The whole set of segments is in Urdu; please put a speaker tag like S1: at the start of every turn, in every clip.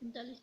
S1: 45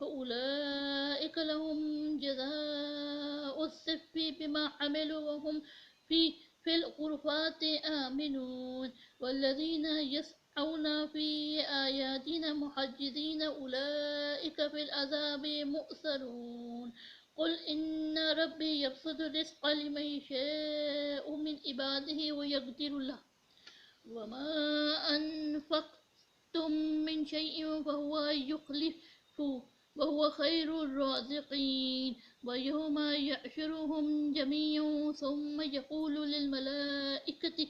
S1: فأولئك لهم جزاء الضعف بما عملوا وهم في الغرفات آمنون والذين يسعون في آياتنا محجزين أولئك في العذاب مؤثرون. قل إن ربي يبسط الرزق لمن يشاء من عباده ويقدر له وما أنفقتم من شيء فهو يخلفه وهو خير الرازقين. ويوم يحشرهم جميعا ثم يقول للملائكة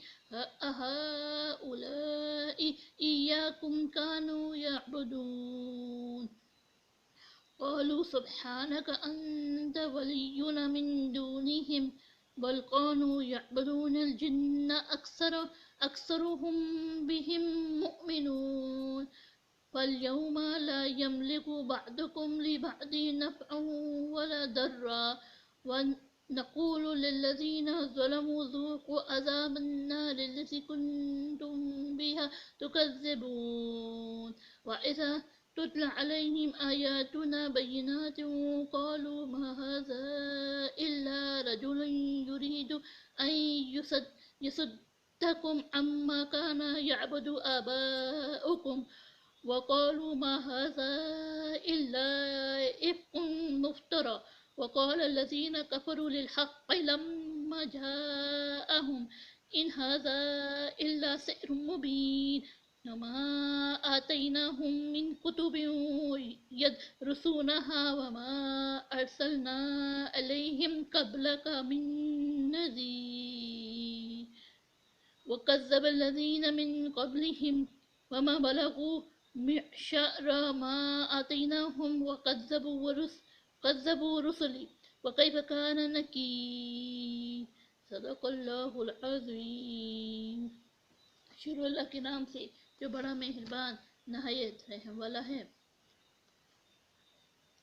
S1: أهؤلاء إياكم كانوا يعبدون قالوا سبحانك أنت ولينا من دونهم بل كانوا يعبدون الجن أكثرهم بهم مؤمنون. فاليوم لا يملك بعضكم لبعض نفعا ولا ضرا ونقول للذين ظلموا ذوقوا عذاب النار التي كنتم بها تكذبون. وإذا تتلى عليهم آياتنا بينات قالوا ما هذا إلا رجل يريد أن يصدكم عما كان يعبد آباؤكم وقالوا ما هذا إلا إفك مفترى. وقال الذين كفروا للحق لما جاءهم إن هذا إلا سحر مبين. وما آتيناهم من كتب يدرسونها وما أرسلنا عليهم قبلك من نذير. وكذب الذين من قبلهم وما بلغوا معشار ما آتيناهم وكذبوا رسلي وكيف كان نكير. صدق اللہ العظیم۔ شروع اللہ کے نام سے جو بڑا مہربان نہایت رحم والا ہے۔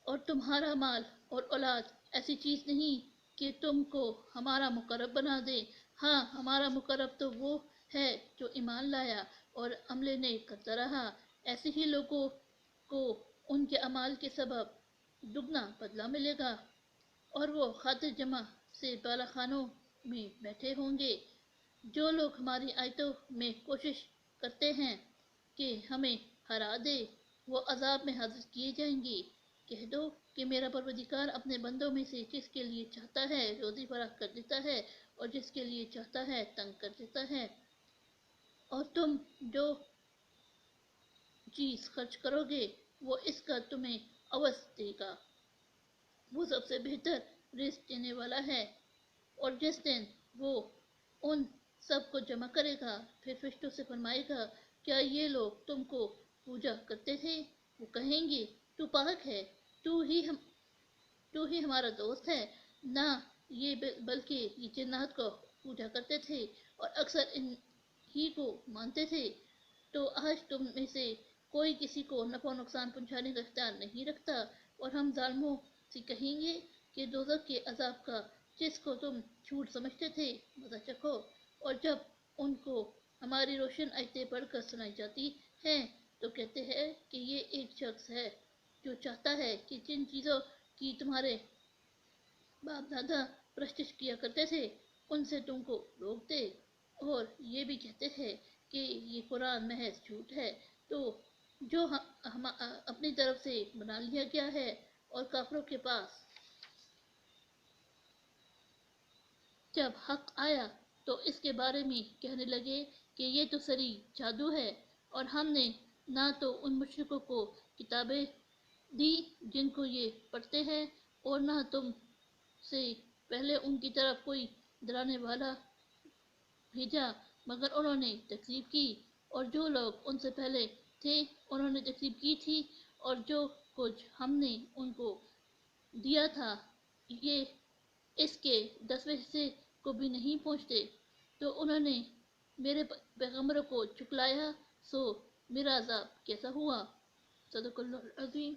S1: اور تمہارا مال اور اولاد ایسی چیز نہیں کہ تم کو ہمارا مقرب بنا دے۔ ہاں، ہمارا مقرب تو وہ ہے جو ایمان لایا اور عمل نیک کرتا رہا۔ ایسے ہی لوگوں کو ان کے اعمال کے سبب دگنا بدلہ ملے گا اور وہ خاطر جمع سے بالا خانوں میں بیٹھے ہوں گے۔ جو لوگ ہماری آیتوں میں کوشش کرتے ہیں کہ ہمیں ہرا دے وہ عذاب میں حاضر کیے جائیں گے۔ کہہ دو کہ میرا پروردگار اپنے بندوں میں سے جس کے لیے چاہتا ہے روزی فراخ کر دیتا ہے اور جس کے لیے چاہتا ہے تنگ کر دیتا ہے، اور تم جو چیز خرچ کرو گے وہ اس کا تمہیں عوض دے گا۔ وہ سب سے بہتر رزق دینے والا ہے۔ اور جس دن وہ ان سب کو جمع کرے گا پھر فرشتوں سے فرمائے گا کیا یہ لوگ تم کو پوجا کرتے تھے؟ وہ کہیں گے تو پاک ہے تو ہی ہمارا دوست ہے، نہ یہ بلکہ یہ جنات کو پوجا کرتے تھے اور اکثر ان ہی کو مانتے تھے۔ تو آج تم میں سے کوئی کسی کو نفع و نقصان پہنچانے کا اختیار نہیں رکھتا، اور ہم ظالموں سے کہیں گے کہ دوزخ کے عذاب کا جس کو تم جھوٹ سمجھتے تھے مزہ چکھو۔ اور جب ان کو ہماری روشن آیتیں پڑھ کر سنائی جاتی ہیں تو کہتے ہیں کہ یہ ایک شخص ہے جو چاہتا ہے کہ جن چیزوں کی تمہارے باپ دادا پرستش کیا کرتے تھے ان سے تم کو روک دے، اور یہ بھی کہتے ہیں کہ یہ قرآن محض جھوٹ ہے، تو جو ہم اپنی طرف سے بنا لیا گیا ہے، اور کافروں کے پاس جب حق آیا تو اس کے بارے میں کہنے لگے کہ یہ تو سری جادو ہے، اور ہم نے نہ تو ان مشرکوں کو کتابیں دی جن کو یہ پڑھتے ہیں، اور نہ تم سے پہلے ان کی طرف کوئی ڈرانے والا بھیجا، مگر انہوں نے تکذیب کی، اور جو لوگ ان سے پہلے تھے انہوں نے تکذیب کی تھی، اور جو کچھ ہم نے ان کو دیا تھا یہ اس کے 10ویں حصے کو بھی نہیں پہنچتے، تو انہوں نے میرے پیغمبروں کو جھٹلایا، سو میرا عذاب کیسا ہوا۔ صدق اللہ العظیم۔